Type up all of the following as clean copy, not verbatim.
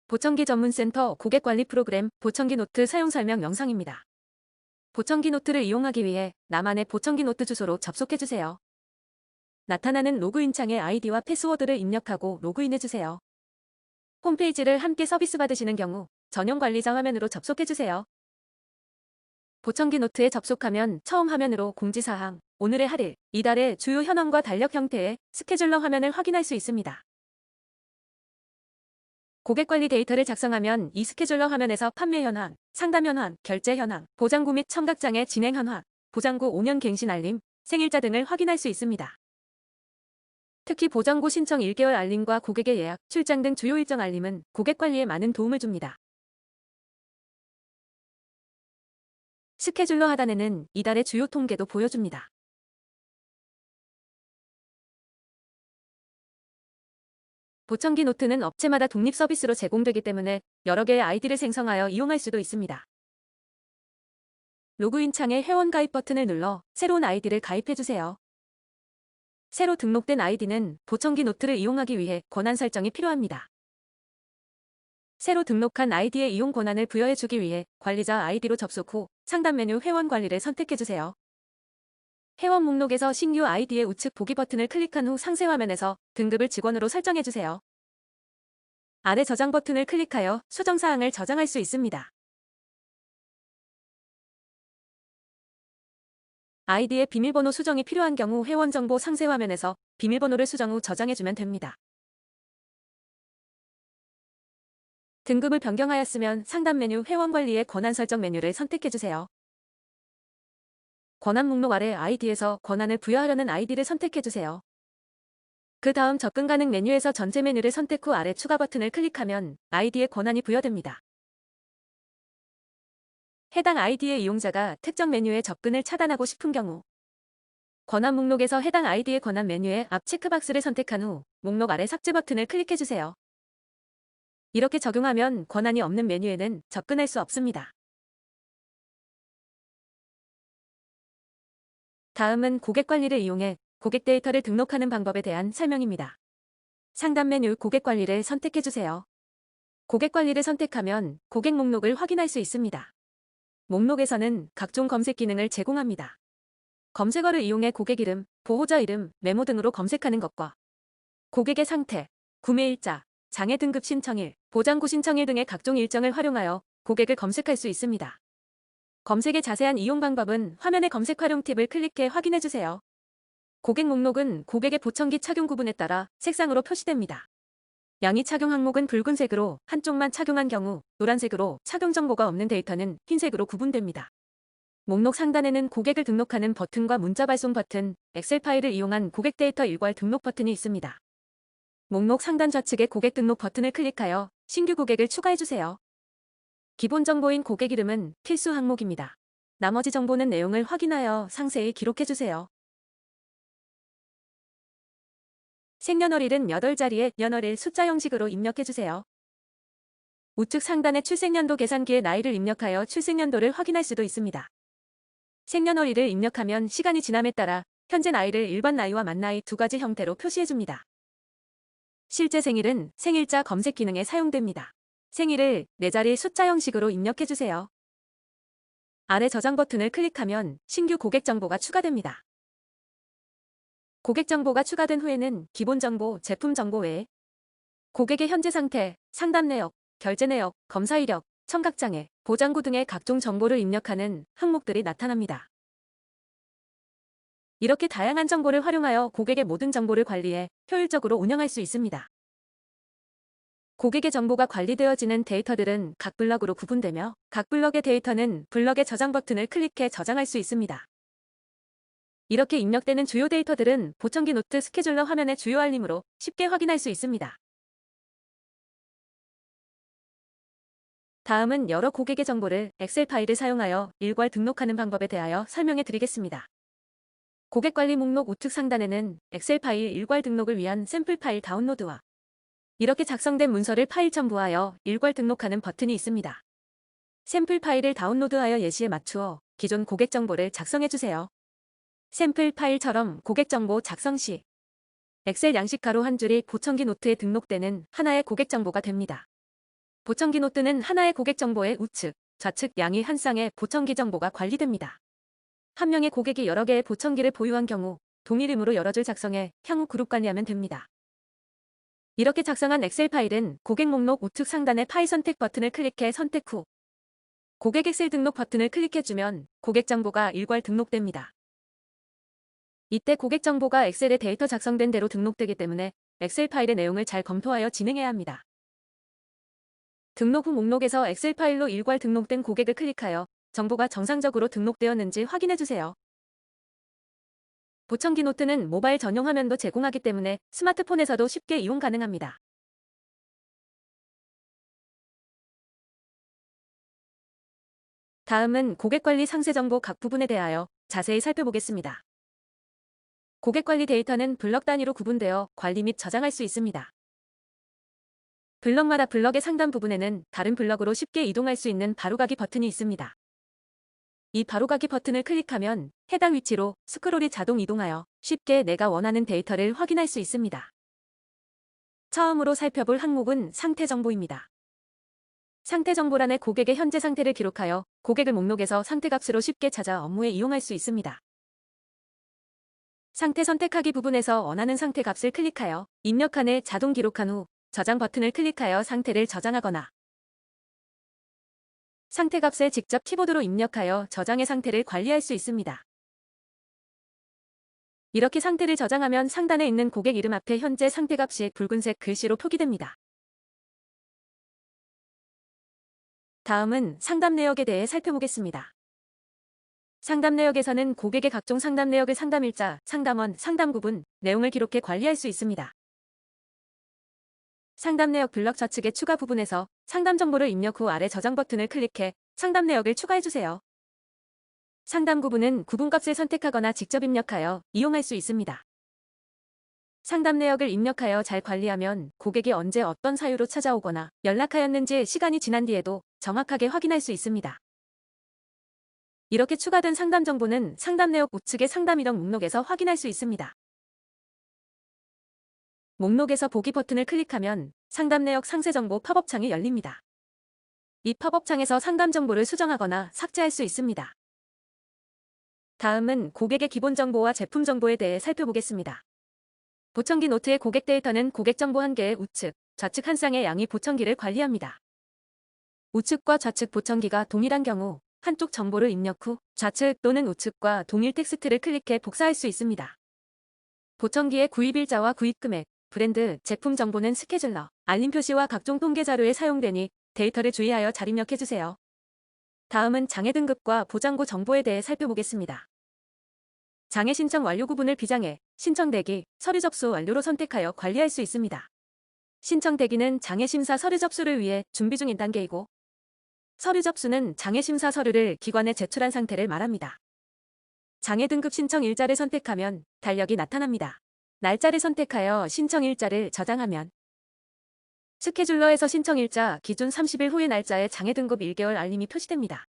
보청기 전문센터 고객관리 프로그램 보청기 노트 사용 설명 영상입니다. 보청기 노트를 이용하기 위해 나만의 보청기 노트 주소로 접속해주세요. 나타나는 로그인 창에 아이디와 패스워드를 입력하고 로그인해주세요. 홈페이지를 함께 서비스 받으시는 경우 전용 관리자 화면으로 접속해주세요. 보청기 노트에 접속하면 처음 화면으로 공지사항, 오늘의 할일, 이달의 주요 현황과 달력 형태의 스케줄러 화면을 확인할 수 있습니다. 고객관리 데이터를 작성하면 이 스케줄러 화면에서 판매 현황, 상담 현황, 결제 현황, 보장구 및 청각장애 진행 현황, 보장구 5년 갱신 알림, 생일자 등을 확인할 수 있습니다. 특히 보장구 신청 1개월 알림과 고객의 예약, 출장 등 주요 일정 알림은 고객 관리에 많은 도움을 줍니다. 스케줄러 하단에는 이달의 주요 통계도 보여줍니다. 보청기 노트는 업체마다 독립 서비스로 제공되기 때문에 여러 개의 아이디를 생성하여 이용할 수도 있습니다. 로그인 창에 회원 가입 버튼을 눌러 새로운 아이디를 가입해주세요. 새로 등록된 아이디는 보청기 노트를 이용하기 위해 권한 설정이 필요합니다. 새로 등록한 아이디의 이용 권한을 부여해주기 위해 관리자 아이디로 접속 후 상단 메뉴 회원 관리를 선택해주세요. 회원 목록에서 신규 아이디의 우측 보기 버튼을 클릭한 후 상세 화면에서 등급을 직원으로 설정해주세요. 아래 저장 버튼을 클릭하여 수정사항을 저장할 수 있습니다. 아이디의 비밀번호 수정이 필요한 경우 회원정보 상세 화면에서 비밀번호를 수정 후 저장해주면 됩니다. 등급을 변경하였으면 상단 메뉴 회원 관리의 권한 설정 메뉴를 선택해주세요. 권한 목록 아래 아이디에서 권한을 부여하려는 아이디를 선택해주세요. 그 다음 접근 가능 메뉴에서 전체 메뉴를 선택 후 아래 추가 버튼을 클릭하면 아이디의 권한이 부여됩니다. 해당 아이디의 이용자가 특정 메뉴에 접근을 차단하고 싶은 경우 권한 목록에서 해당 아이디의 권한 메뉴의 앞 체크박스를 선택한 후 목록 아래 삭제 버튼을 클릭해주세요. 이렇게 적용하면 권한이 없는 메뉴에는 접근할 수 없습니다. 다음은 고객 관리를 이용해 고객 데이터를 등록하는 방법에 대한 설명입니다. 상단 메뉴 고객 관리를 선택해주세요. 고객 관리를 선택하면 고객 목록을 확인할 수 있습니다. 목록에서는 각종 검색 기능을 제공합니다. 검색어를 이용해 고객 이름, 보호자 이름, 메모 등으로 검색하는 것과 고객의 상태, 구매일자, 장애 등급 신청일, 보장구 신청일 등의 각종 일정을 활용하여 고객을 검색할 수 있습니다. 검색의 자세한 이용 방법은 화면의 검색 활용 팁을 클릭해 확인해주세요. 고객 목록은 고객의 보청기 착용 구분에 따라 색상으로 표시됩니다. 양의 착용 항목은 붉은색으로 한쪽만 착용한 경우, 노란색으로 착용 정보가 없는 데이터는 흰색으로 구분됩니다. 목록 상단에는 고객을 등록하는 버튼과 문자 발송 버튼, 엑셀 파일을 이용한 고객 데이터 일괄 등록 버튼이 있습니다. 목록 상단 좌측에 고객 등록 버튼을 클릭하여 신규 고객을 추가해주세요. 기본 정보인 고객 이름은 필수 항목입니다. 나머지 정보는 내용을 확인하여 상세히 기록해주세요. 생년월일은 몇 월자리에 연월일 숫자 형식으로 입력해주세요. 우측 상단의 출생연도 계산기에 나이를 입력하여 출생연도를 확인할 수도 있습니다. 생년월일을 입력하면 시간이 지남에 따라 현재 나이를 일반 나이와 만 나이 두 가지 형태로 표시해줍니다. 실제 생일은 생일자 검색 기능에 사용됩니다. 생일을 4자리 숫자 형식으로 입력해주세요. 아래 저장 버튼을 클릭하면 신규 고객 정보가 추가됩니다. 고객 정보가 추가된 후에는 기본 정보, 제품 정보 외에 고객의 현재 상태, 상담 내역, 결제 내역, 검사 이력, 청각장애, 보장구 등의 각종 정보를 입력하는 항목들이 나타납니다. 이렇게 다양한 정보를 활용하여 고객의 모든 정보를 관리해 효율적으로 운영할 수 있습니다. 고객의 정보가 관리되어지는 데이터들은 각 블럭으로 구분되며 각 블럭의 데이터는 블럭의 저장 버튼을 클릭해 저장할 수 있습니다. 이렇게 입력되는 주요 데이터들은 보청기 노트 스케줄러 화면의 주요 알림으로 쉽게 확인할 수 있습니다. 다음은 여러 고객의 정보를 엑셀 파일을 사용하여 일괄 등록하는 방법에 대하여 설명해 드리겠습니다. 고객 관리 목록 우측 상단에는 엑셀 파일 일괄 등록을 위한 샘플 파일 다운로드와 이렇게 작성된 문서를 파일 첨부하여 일괄 등록하는 버튼이 있습니다. 샘플 파일을 다운로드하여 예시에 맞추어 기존 고객 정보를 작성해주세요. 샘플 파일처럼 고객 정보 작성 시 엑셀 양식 가로 한 줄이 보청기 노트에 등록되는 하나의 고객 정보가 됩니다. 보청기 노트는 하나의 고객 정보의 우측, 좌측 양의 한 쌍의 보청기 정보가 관리됩니다. 한 명의 고객이 여러 개의 보청기를 보유한 경우 동일 의무로 여러 줄 작성해 향후 그룹 관리하면 됩니다. 이렇게 작성한 엑셀 파일은 고객 목록 우측 상단의 파일 선택 버튼을 클릭해 선택 후 고객 엑셀 등록 버튼을 클릭해주면 고객 정보가 일괄 등록됩니다. 이때 고객 정보가 엑셀에 데이터 작성된 대로 등록되기 때문에 엑셀 파일의 내용을 잘 검토하여 진행해야 합니다. 등록 후 목록에서 엑셀 파일로 일괄 등록된 고객을 클릭하여 정보가 정상적으로 등록되었는지 확인해주세요. 보청기 노트는 모바일 전용 화면도 제공하기 때문에 스마트폰에서도 쉽게 이용 가능합니다. 다음은 고객관리 상세정보 각 부분에 대하여 자세히 살펴보겠습니다. 고객관리 데이터는 블럭 단위로 구분되어 관리 및 저장할 수 있습니다. 블럭마다 블럭의 상단 부분에는 다른 블럭으로 쉽게 이동할 수 있는 바로가기 버튼이 있습니다. 이 바로가기 버튼을 클릭하면 해당 위치로 스크롤이 자동 이동하여 쉽게 내가 원하는 데이터를 확인할 수 있습니다. 처음으로 살펴볼 항목은 상태정보입니다. 상태정보란에 고객의 현재 상태를 기록하여 고객을 목록에서 상태값으로 쉽게 찾아 업무에 이용할 수 있습니다. 상태 선택하기 부분에서 원하는 상태값을 클릭하여 입력칸에 자동 기록한 후 저장 버튼을 클릭하여 상태를 저장하거나 상태값을 직접 키보드로 입력하여 저장의 상태를 관리할 수 있습니다. 이렇게 상태를 저장하면 상단에 있는 고객 이름 앞에 현재 상태값이 붉은색 글씨로 표기됩니다. 다음은 상담 내역에 대해 살펴보겠습니다. 상담 내역에서는 고객의 각종 상담 내역을 상담일자, 상담원, 상담구분, 내용을 기록해 관리할 수 있습니다. 상담 내역 블럭 좌측의 추가 부분에서 상담 정보를 입력 후 아래 저장 버튼을 클릭해 상담 내역을 추가해주세요. 상담 구분은 구분값을 선택하거나 직접 입력하여 이용할 수 있습니다. 상담 내역을 입력하여 잘 관리하면 고객이 언제 어떤 사유로 찾아오거나 연락하였는지 시간이 지난 뒤에도 정확하게 확인할 수 있습니다. 이렇게 추가된 상담 정보는 상담 내역 우측의 상담 이력 목록에서 확인할 수 있습니다. 목록에서 보기 버튼을 클릭하면 상담 내역 상세 정보 팝업 창이 열립니다. 이 팝업 창에서 상담 정보를 수정하거나 삭제할 수 있습니다. 다음은 고객의 기본 정보와 제품 정보에 대해 살펴보겠습니다. 보청기 노트의 고객 데이터는 고객 정보 한 개의 우측, 좌측 한 쌍의 양의 보청기를 관리합니다. 우측과 좌측 보청기가 동일한 경우 한쪽 정보를 입력 후 좌측 또는 우측과 동일 텍스트를 클릭해 복사할 수 있습니다. 보청기의 구입일자와 구입금액, 브랜드, 제품 정보는 스케줄러, 알림 표시와 각종 통계 자료에 사용되니 데이터를 주의하여 잘 입력해주세요. 다음은 장애 등급과 보장고 정보에 대해 살펴보겠습니다. 장애 신청 완료 구분을 비장애, 신청 대기, 서류 접수 완료로 선택하여 관리할 수 있습니다. 신청 대기는 장애 심사 서류 접수를 위해 준비 중인 단계이고 서류 접수는 장애 심사 서류를 기관에 제출한 상태를 말합니다. 장애 등급 신청 일자를 선택하면 달력이 나타납니다. 날짜를 선택하여 신청 일자를 저장하면 스케줄러에서 신청 일자 기준 30일 후의 날짜에 장애 등급 1개월 알림이 표시됩니다.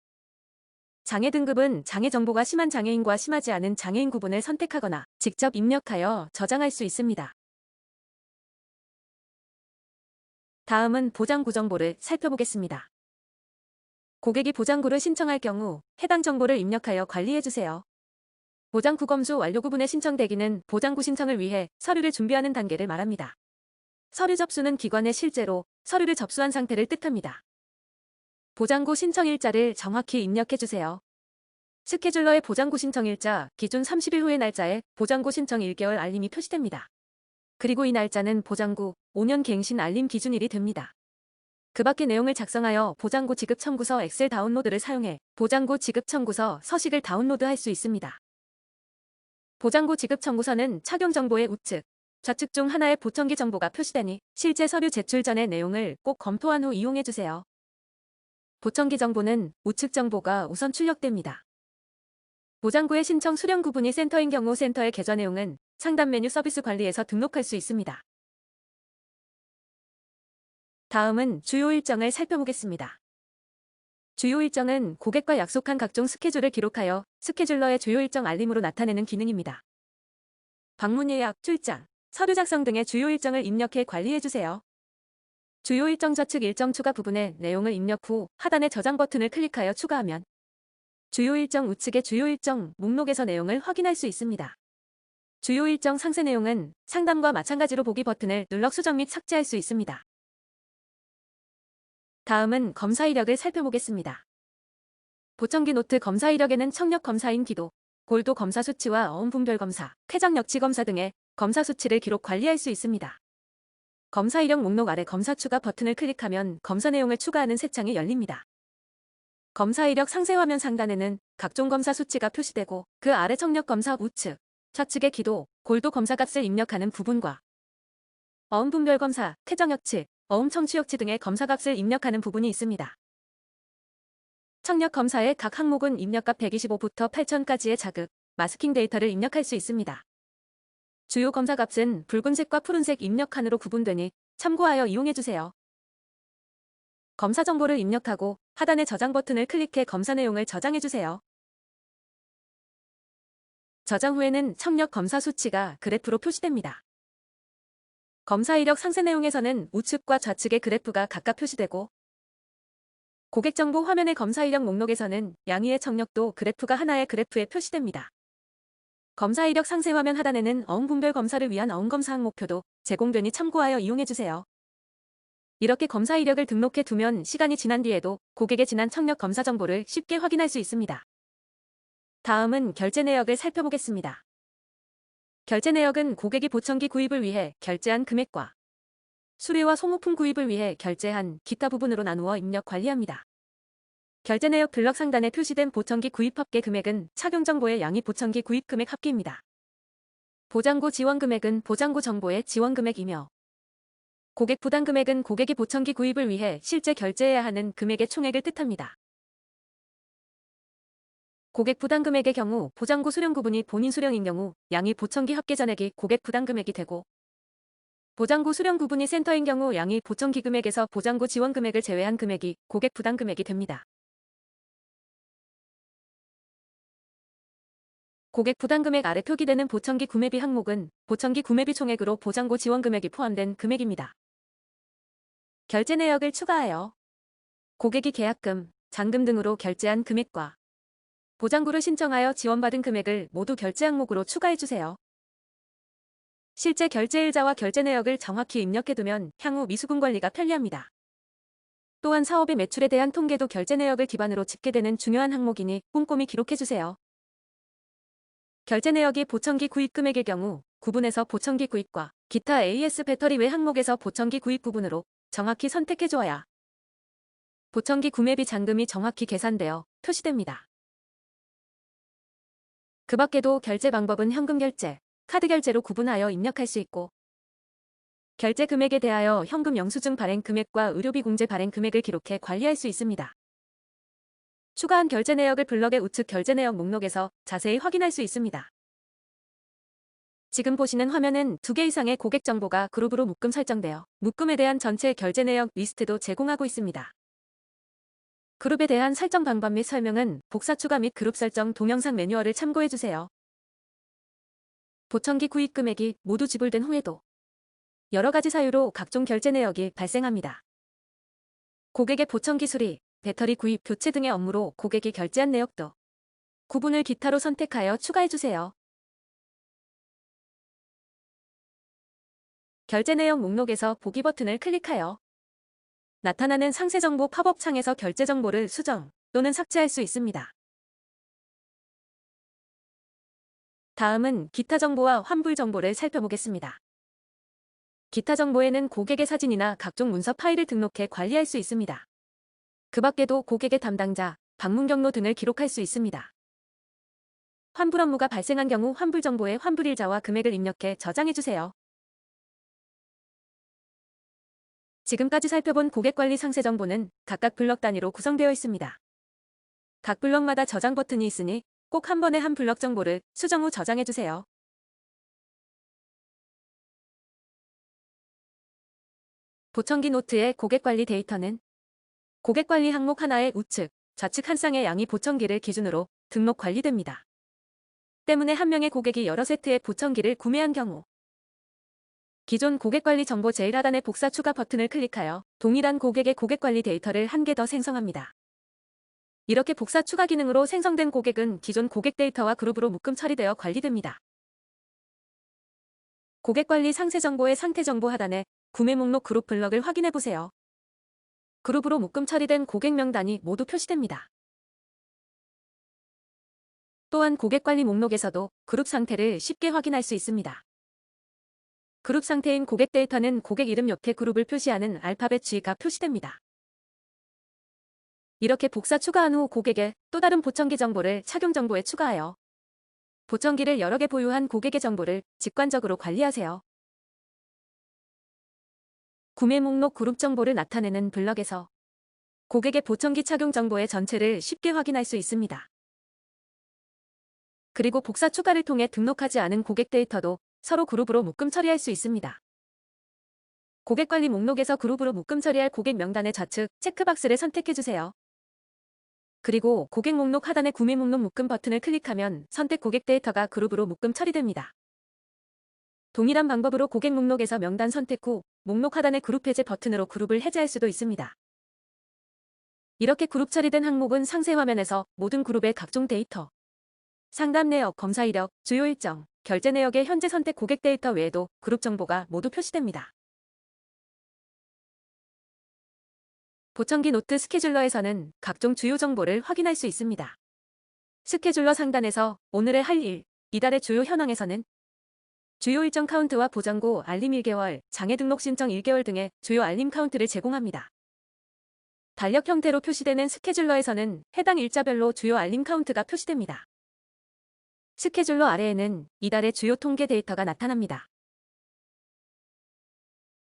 장애 등급은 장애 정보가 심한 장애인과 심하지 않은 장애인 구분을 선택하거나 직접 입력하여 저장할 수 있습니다. 다음은 보장구 정보를 살펴보겠습니다. 고객이 보장구를 신청할 경우 해당 정보를 입력하여 관리해주세요. 보장구 검수 완료 구분의 신청 대기는 보장구 신청을 위해 서류를 준비하는 단계를 말합니다. 서류 접수는 기관에 실제로 서류를 접수한 상태를 뜻합니다. 보장구 신청 일자를 정확히 입력해주세요. 스케줄러의 보장구 신청 일자 기준 30일 후의 날짜에 보장구 신청 1개월 알림이 표시됩니다. 그리고 이 날짜는 보장구 5년 갱신 알림 기준일이 됩니다. 그 밖의 내용을 작성하여 보장구 지급 청구서 엑셀 다운로드를 사용해 보장구 지급 청구서 서식을 다운로드할 수 있습니다. 보장구 지급 청구서는 착용 정보의 우측, 좌측 중 하나의 보청기 정보가 표시되니 실제 서류 제출 전의 내용을 꼭 검토한 후 이용해주세요. 보청기 정보는 우측 정보가 우선 출력됩니다. 보장구의 신청 수령 구분이 센터인 경우 센터의 계좌 내용은 상단 메뉴 서비스 관리에서 등록할 수 있습니다. 다음은 주요 일정을 살펴보겠습니다. 주요 일정은 고객과 약속한 각종 스케줄을 기록하여 스케줄러의 주요 일정 알림으로 나타내는 기능입니다. 방문 예약, 출장, 서류 작성 등의 주요 일정을 입력해 관리해주세요. 주요 일정 좌측 일정 추가 부분에 내용을 입력 후 하단의 저장 버튼을 클릭하여 추가하면 주요 일정 우측의 주요 일정 목록에서 내용을 확인할 수 있습니다. 주요 일정 상세 내용은 상단과 마찬가지로 보기 버튼을 눌러 수정 및 삭제할 수 있습니다. 다음은 검사 이력을 살펴보겠습니다. 보청기 노트 검사 이력에는 청력 검사인 기도, 골도 검사 수치와 어음 분별 검사, 쾌적 역치 검사 등의 검사 수치를 기록 관리할 수 있습니다. 검사 이력 목록 아래 검사 추가 버튼을 클릭하면 검사 내용을 추가하는 새 창이 열립니다. 검사 이력 상세 화면 상단에는 각종 검사 수치가 표시되고 그 아래 청력 검사 우측, 좌측의 기도, 골도 검사 값을 입력하는 부분과 어음 분별 검사, 쾌적 역치, 어음 청취 역치 등의 검사 값을 입력하는 부분이 있습니다. 청력 검사의 각 항목은 입력값 125부터 8000까지의 자극, 마스킹 데이터를 입력할 수 있습니다. 주요 검사 값은 붉은색과 푸른색 입력칸으로 구분되니 참고하여 이용해주세요. 검사 정보를 입력하고 하단의 저장 버튼을 클릭해 검사 내용을 저장해주세요. 저장 후에는 청력 검사 수치가 그래프로 표시됩니다. 검사 이력 상세 내용에서는 우측과 좌측의 그래프가 각각 표시되고 고객정보 화면의 검사 이력 목록에서는 양의의 청력도 그래프가 하나의 그래프에 표시됩니다. 검사 이력 상세 화면 하단에는 어음 분별 검사를 위한 어음 검사 항목표도 제공되니 참고하여 이용해주세요. 이렇게 검사 이력을 등록해 두면 시간이 지난 뒤에도 고객의 지난 청력 검사 정보를 쉽게 확인할 수 있습니다. 다음은 결제 내역을 살펴보겠습니다. 결제 내역은 고객이 보청기 구입을 위해 결제한 금액과 수리와 소모품 구입을 위해 결제한 기타 부분으로 나누어 입력 관리합니다. 결제 내역 블럭 상단에 표시된 보청기 구입 합계 금액은 착용 정보의 양이 보청기 구입 금액 합계입니다. 보장고 지원 금액은 보장고 정보의 지원 금액이며 고객 부담 금액은 고객이 보청기 구입을 위해 실제 결제해야 하는 금액의 총액을 뜻합니다. 고객 부담 금액의 경우 보장고 수령 구분이 본인 수령인 경우 양이 보청기 합계 전액이 고객 부담 금액이 되고 보장고 수령 구분이 센터인 경우 양이 보청기 금액에서 보장고 지원 금액을 제외한 금액이 고객 부담 금액이 됩니다. 고객 부담 금액 아래 표기되는 보청기 구매비 항목은 보청기 구매비 총액으로 보장고 지원 금액이 포함된 금액입니다. 결제 내역을 추가하여 고객이 계약금, 잔금 등으로 결제한 금액과 보장고를 신청하여 지원받은 금액을 모두 결제 항목으로 추가해주세요. 실제 결제일자와 결제 내역을 정확히 입력해두면 향후 미수금 관리가 편리합니다. 또한 사업의 매출에 대한 통계도 결제 내역을 기반으로 집계되는 중요한 항목이니 꼼꼼히 기록해주세요. 결제 내역이 보청기 구입 금액일 경우 구분해서 보청기 구입과 기타 AS 배터리 외 항목에서 보청기 구입 부분으로 정확히 선택해줘야 보청기 구매비 잔금이 정확히 계산되어 표시됩니다. 그 밖에도 결제 방법은 현금 결제, 카드 결제로 구분하여 입력할 수 있고 결제 금액에 대하여 현금 영수증 발행 금액과 의료비 공제 발행 금액을 기록해 관리할 수 있습니다. 추가한 결제 내역을 블럭의 우측 결제 내역 목록에서 자세히 확인할 수 있습니다. 지금 보시는 화면은 2개 이상의 고객 정보가 그룹으로 묶음 설정되어 묶음에 대한 전체 결제 내역 리스트도 제공하고 있습니다. 그룹에 대한 설정 방법 및 설명은 복사 추가 및 그룹 설정 동영상 매뉴얼을 참고해주세요. 보청기 구입 금액이 모두 지불된 후에도 여러 가지 사유로 각종 결제 내역이 발생합니다. 고객의 보청기 수리, 배터리 구입, 교체 등의 업무로 고객이 결제한 내역도 구분을 기타로 선택하여 추가해주세요. 결제 내역 목록에서 보기 버튼을 클릭하여 나타나는 상세 정보 팝업 창에서 결제 정보를 수정 또는 삭제할 수 있습니다. 다음은 기타 정보와 환불 정보를 살펴보겠습니다. 기타 정보에는 고객의 사진이나 각종 문서 파일을 등록해 관리할 수 있습니다. 그 밖에도 고객의 담당자, 방문 경로 등을 기록할 수 있습니다. 환불 업무가 발생한 경우 환불 정보에 환불일자와 금액을 입력해 저장해주세요. 지금까지 살펴본 고객관리 상세 정보는 각각 블럭 단위로 구성되어 있습니다. 각 블럭마다 저장 버튼이 있으니 꼭 한 번에 한 블럭 정보를 수정 후 저장해주세요. 보청기 노트의 고객관리 데이터는 고객관리 항목 하나의 우측, 좌측 한 쌍의 양이 보청기를 기준으로 등록 관리됩니다. 때문에 한 명의 고객이 여러 세트의 보청기를 구매한 경우 기존 고객관리 정보 제일 하단의 복사 추가 버튼을 클릭하여 동일한 고객의 고객관리 데이터를 한 개 더 생성합니다. 이렇게 복사 추가 기능으로 생성된 고객은 기존 고객 데이터와 그룹으로 묶음 처리되어 관리됩니다. 고객관리 상세 정보의 상태 정보 하단에 구매 목록 그룹 블럭을 확인해 보세요. 그룹으로 묶음 처리된 고객 명단이 모두 표시됩니다. 또한 고객관리 목록에서도 그룹 상태를 쉽게 확인할 수 있습니다. 그룹 상태인 고객 데이터는 고객 이름 옆에 그룹을 표시하는 알파벳 G가 표시됩니다. 이렇게 복사 추가한 후 고객의 또 다른 보청기 정보를 착용 정보에 추가하여 보청기를 여러 개 보유한 고객의 정보를 직관적으로 관리하세요. 구매 목록 그룹 정보를 나타내는 블럭에서 고객의 보청기 착용 정보의 전체를 쉽게 확인할 수 있습니다. 그리고 복사 추가를 통해 등록하지 않은 고객 데이터도 서로 그룹으로 묶음 처리할 수 있습니다. 고객관리 목록에서 그룹으로 묶음 처리할 고객 명단의 좌측 체크박스를 선택해주세요. 그리고 고객 목록 하단의 구매 목록 묶음 버튼을 클릭하면 선택 고객 데이터가 그룹으로 묶음 처리됩니다. 동일한 방법으로 고객 목록에서 명단 선택 후 목록 하단의 그룹 해제 버튼으로 그룹을 해제할 수도 있습니다. 이렇게 그룹 처리된 항목은 상세 화면에서 모든 그룹의 각종 데이터, 상담 내역, 검사 이력, 주요 일정, 결제 내역의 현재 선택 고객 데이터 외에도 그룹 정보가 모두 표시됩니다. 보청기 노트 스케줄러에서는 각종 주요 정보를 확인할 수 있습니다. 스케줄러 상단에서 오늘의 할 일, 이달의 주요 현황에서는 주요 일정 카운트와 보장고 알림 1개월, 장애 등록 신청 1개월 등의 주요 알림 카운트를 제공합니다. 달력 형태로 표시되는 스케줄러에서는 해당 일자별로 주요 알림 카운트가 표시됩니다. 스케줄러 아래에는 이달의 주요 통계 데이터가 나타납니다.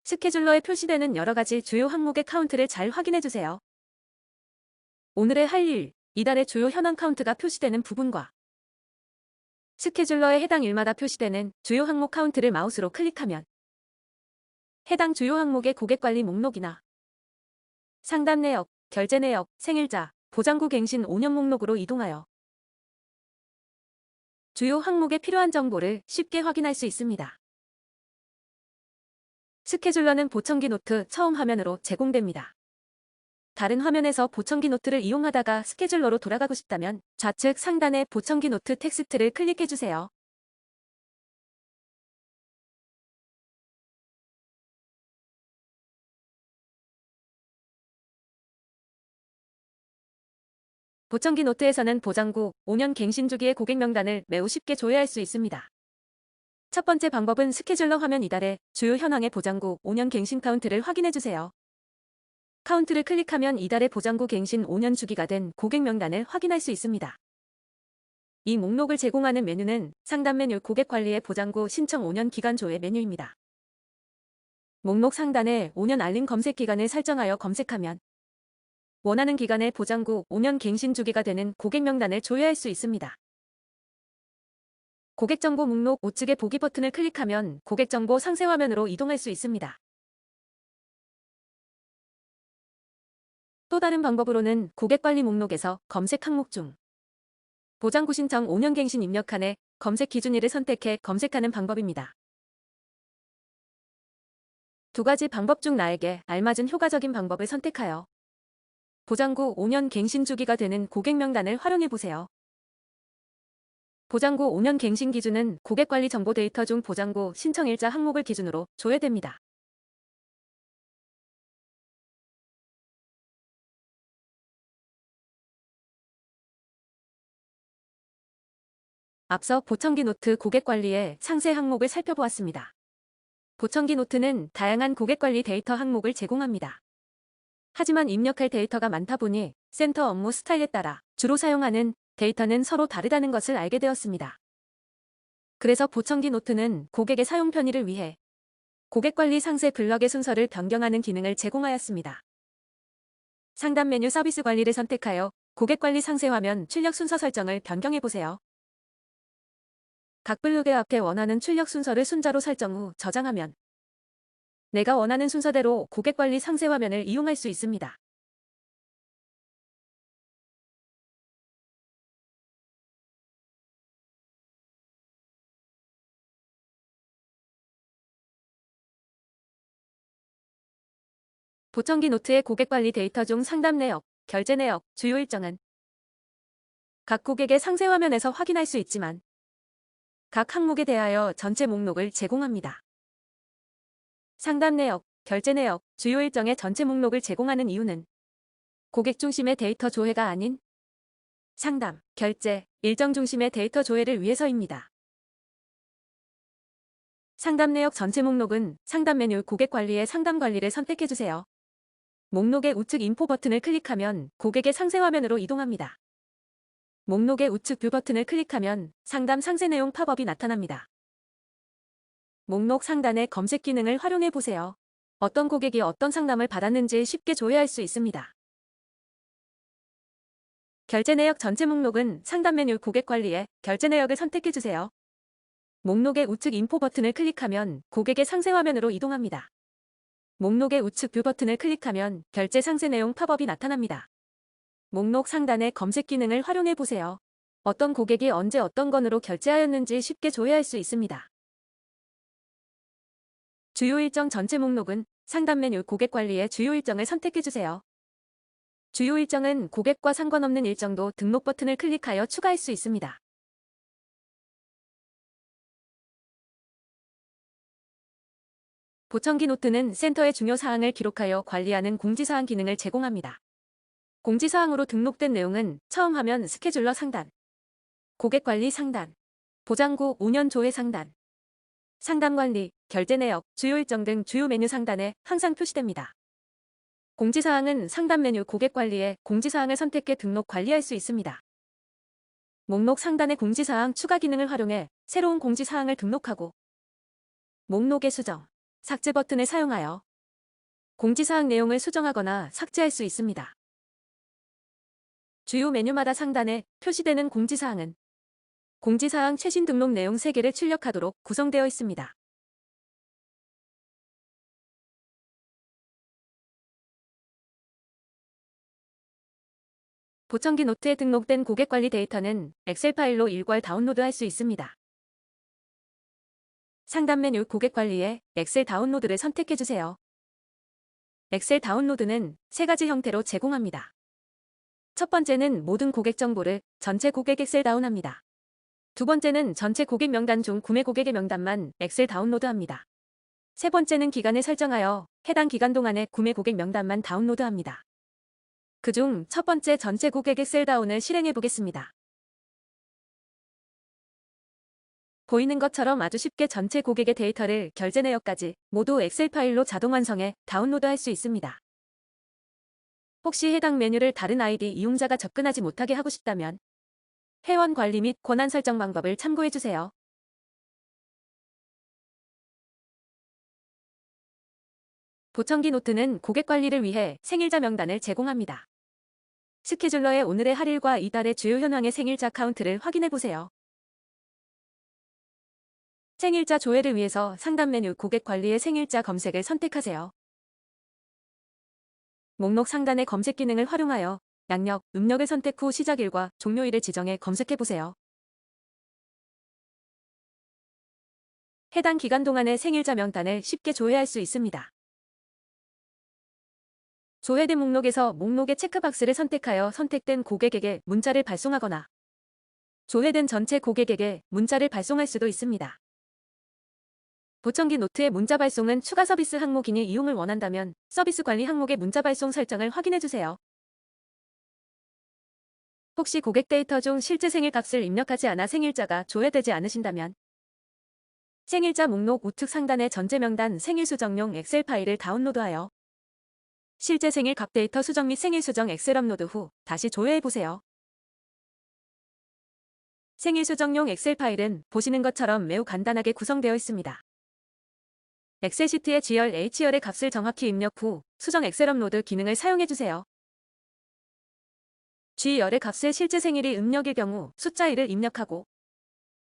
스케줄러에 표시되는 여러 가지 주요 항목의 카운트를 잘 확인해주세요. 오늘의 할 일, 이달의 주요 현황 카운트가 표시되는 부분과 스케줄러에 해당 일마다 표시되는 주요 항목 카운트를 마우스로 클릭하면 해당 주요 항목의 고객관리 목록이나 상담 내역, 결제 내역, 생일자, 보장구 갱신 5년 목록으로 이동하여 주요 항목에 필요한 정보를 쉽게 확인할 수 있습니다. 스케줄러는 보청기 노트 처음 화면으로 제공됩니다. 다른 화면에서 보청기 노트를 이용하다가 스케줄러로 돌아가고 싶다면 좌측 상단의 보청기 노트 텍스트를 클릭해주세요. 보청기 노트에서는 보장구 5년 갱신 주기의 고객 명단을 매우 쉽게 조회할 수 있습니다. 첫 번째 방법은 스케줄러 화면 이달의 주요 현황의 보장구 5년 갱신 카운트를 확인해주세요. 카운트를 클릭하면 이달의 보장구 갱신 5년 주기가 된 고객 명단을 확인할 수 있습니다. 이 목록을 제공하는 메뉴는 상단 메뉴 고객 관리의 보장구 신청 5년 기간 조회 메뉴입니다. 목록 상단에 5년 알림 검색 기간을 설정하여 검색하면 원하는 기간의 보장구 5년 갱신 주기가 되는 고객 명단을 조회할 수 있습니다. 고객정보 목록 우측의 보기 버튼을 클릭하면 고객정보 상세 화면으로 이동할 수 있습니다. 또 다른 방법으로는 고객관리 목록에서 검색 항목 중 보장구 신청 5년 갱신 입력칸에 검색 기준일을 선택해 검색하는 방법입니다. 두 가지 방법 중 나에게 알맞은 효과적인 방법을 선택하여 보장구 5년 갱신 주기가 되는 고객 명단을 활용해 보세요. 보장구 5년 갱신 기준은 고객관리 정보 데이터 중 보장구 신청일자 항목을 기준으로 조회됩니다. 앞서 보청기 노트 고객관리의 상세 항목을 살펴보았습니다. 보청기 노트는 다양한 고객관리 데이터 항목을 제공합니다. 하지만 입력할 데이터가 많다 보니 센터 업무 스타일에 따라 주로 사용하는 데이터는 서로 다르다는 것을 알게 되었습니다. 그래서 보청기 노트는 고객의 사용 편의를 위해 고객관리 상세 블럭의 순서를 변경하는 기능을 제공하였습니다. 상단 메뉴 서비스 관리를 선택하여 고객관리 상세 화면 출력 순서 설정을 변경해보세요. 각 블록의 앞에 원하는 출력 순서를 순자로 설정 후 저장하면 내가 원하는 순서대로 고객관리 상세 화면을 이용할 수 있습니다. 보청기 노트의 고객관리 데이터 중 상담 내역, 결제 내역, 주요 일정은 각 고객의 상세 화면에서 확인할 수 있지만 각 항목에 대하여 전체 목록을 제공합니다. 상담 내역, 결제 내역, 주요 일정의 전체 목록을 제공하는 이유는 고객 중심의 데이터 조회가 아닌 상담, 결제, 일정 중심의 데이터 조회를 위해서입니다. 상담 내역 전체 목록은 상담 메뉴 고객 관리의 상담 관리를 선택해주세요. 목록의 우측 인포 버튼을 클릭하면 고객의 상세 화면으로 이동합니다. 목록의 우측 뷰 버튼을 클릭하면 상담 상세 내용 팝업이 나타납니다. 목록 상단의 검색 기능을 활용해 보세요. 어떤 고객이 어떤 상담을 받았는지 쉽게 조회할 수 있습니다. 결제 내역 전체 목록은 상담 메뉴 고객 관리에 결제 내역을 선택해주세요. 목록의 우측 인포 버튼을 클릭하면 고객의 상세 화면으로 이동합니다. 목록의 우측 뷰 버튼을 클릭하면 결제 상세 내용 팝업이 나타납니다. 목록 상단의 검색 기능을 활용해 보세요. 어떤 고객이 언제 어떤 건으로 결제하였는지 쉽게 조회할 수 있습니다. 주요 일정 전체 목록은 상담 메뉴 고객 관리의 주요 일정을 선택해주세요. 주요 일정은 고객과 상관없는 일정도 등록 버튼을 클릭하여 추가할 수 있습니다. 보청기 노트는 센터의 중요 사항을 기록하여 관리하는 공지사항 기능을 제공합니다. 공지사항으로 등록된 내용은 처음 화면 스케줄러 상단, 고객관리 상단, 보장구 5년 조회 상단, 상담관리, 결제 내역, 주요 일정 등 주요 메뉴 상단에 항상 표시됩니다. 공지사항은 상담 메뉴 고객관리에 공지사항을 선택해 등록 관리할 수 있습니다. 목록 상단의 공지사항 추가 기능을 활용해 새로운 공지사항을 등록하고 목록의 수정, 삭제 버튼을 사용하여 공지사항 내용을 수정하거나 삭제할 수 있습니다. 주요 메뉴마다 상단에 표시되는 공지사항은 공지사항 최신 등록 내용 3개를 출력하도록 구성되어 있습니다. 보청기 노트에 등록된 고객관리 데이터는 엑셀 파일로 일괄 다운로드할 수 있습니다. 상담 메뉴 고객관리에 엑셀 다운로드를 선택해주세요. 엑셀 다운로드는 3가지 형태로 제공합니다. 첫 번째는 모든 고객 정보를 전체 고객 엑셀 다운합니다. 두 번째는 전체 고객 명단 중 구매 고객의 명단만 엑셀 다운로드합니다. 세 번째는 기간을 설정하여 해당 기간 동안의 구매 고객 명단만 다운로드합니다. 그중 첫 번째 전체 고객 엑셀 다운을 실행해 보겠습니다. 보이는 것처럼 아주 쉽게 전체 고객의 데이터를 결제 내역까지 모두 엑셀 파일로 자동 완성해 다운로드할 수 있습니다. 혹시 해당 메뉴를 다른 아이디 이용자가 접근하지 못하게 하고 싶다면 회원 관리 및 권한 설정 방법을 참고해주세요. 보청기 노트는 고객 관리를 위해 생일자 명단을 제공합니다. 스케줄러의 오늘의 할일과 이달의 주요 현황의 생일자 카운트를 확인해보세요. 생일자 조회를 위해서 상담 메뉴 고객 관리의 생일자 검색을 선택하세요. 목록 상단의 검색 기능을 활용하여 양력, 음력을 선택 후 시작일과 종료일을 지정해 검색해보세요. 해당 기간 동안의 생일자 명단을 쉽게 조회할 수 있습니다. 조회된 목록에서 목록의 체크박스를 선택하여 선택된 고객에게 문자를 발송하거나 조회된 전체 고객에게 문자를 발송할 수도 있습니다. 보청기 노트의 문자 발송은 추가 서비스 항목이니 이용을 원한다면 서비스 관리 항목의 문자 발송 설정을 확인해주세요. 혹시 고객 데이터 중 실제 생일 값을 입력하지 않아 생일자가 조회되지 않으신다면 생일자 목록 우측 상단의 전체 명단 생일 수정용 엑셀 파일을 다운로드하여 실제 생일 값 데이터 수정 및 생일 수정 엑셀 업로드 후 다시 조회해보세요. 생일 수정용 엑셀 파일은 보시는 것처럼 매우 간단하게 구성되어 있습니다. 엑셀 시트의 G열, H열의 값을 정확히 입력 후 수정 엑셀 업로드 기능을 사용해주세요. G열의 값을 실제 생일이 음력일 경우 숫자 1을 입력하고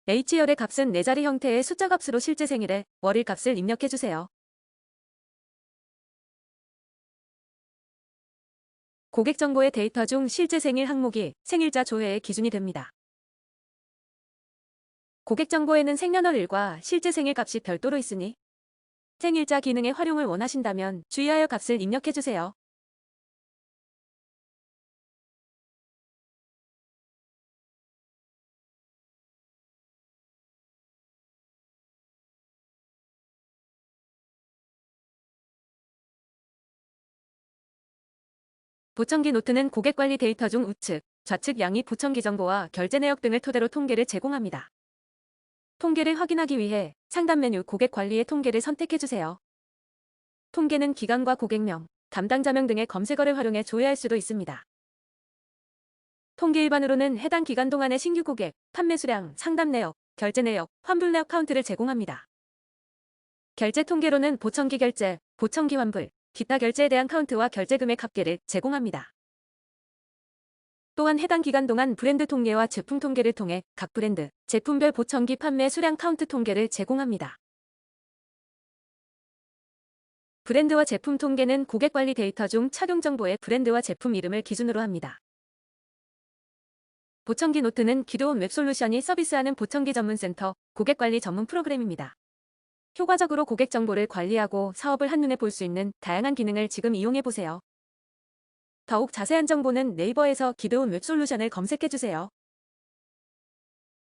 H열의 값은 4자리 형태의 숫자 값으로 실제 생일에 월일 값을 입력해주세요. 고객 정보의 데이터 중 실제 생일 항목이 생일자 조회의 기준이 됩니다. 고객 정보에는 생년월일과 실제 생일 값이 별도로 있으니 생일자 기능의 활용을 원하신다면 주의하여 값을 입력해주세요. 보청기 노트는 고객관리 데이터 중 우측, 좌측 양이 보청기 정보와 결제 내역 등을 토대로 통계를 제공합니다. 통계를 확인하기 위해 상단 메뉴 고객 관리의 통계를 선택해주세요. 통계는 기간과 고객명, 담당자명 등의 검색어를 활용해 조회할 수도 있습니다. 통계 일반으로는 해당 기간 동안의 신규 고객, 판매 수량, 상담 내역, 결제 내역, 환불 내역 카운트를 제공합니다. 결제 통계로는 보청기 결제, 보청기 환불, 기타 결제에 대한 카운트와 결제 금액 합계를 제공합니다. 또한 해당 기간 동안 브랜드 통계와 제품 통계를 통해 각 브랜드, 제품별 보청기 판매 수량 카운트 통계를 제공합니다. 브랜드와 제품 통계는 고객 관리 데이터 중 착용 정보의 브랜드와 제품 이름을 기준으로 합니다. 보청기 노트는 기도온 웹솔루션이 서비스하는 보청기 전문센터, 고객 관리 전문 프로그램입니다. 효과적으로 고객 정보를 관리하고 사업을 한눈에 볼 수 있는 다양한 기능을 지금 이용해보세요. 더욱 자세한 정보는 네이버에서 기도온 웹솔루션을 검색해주세요.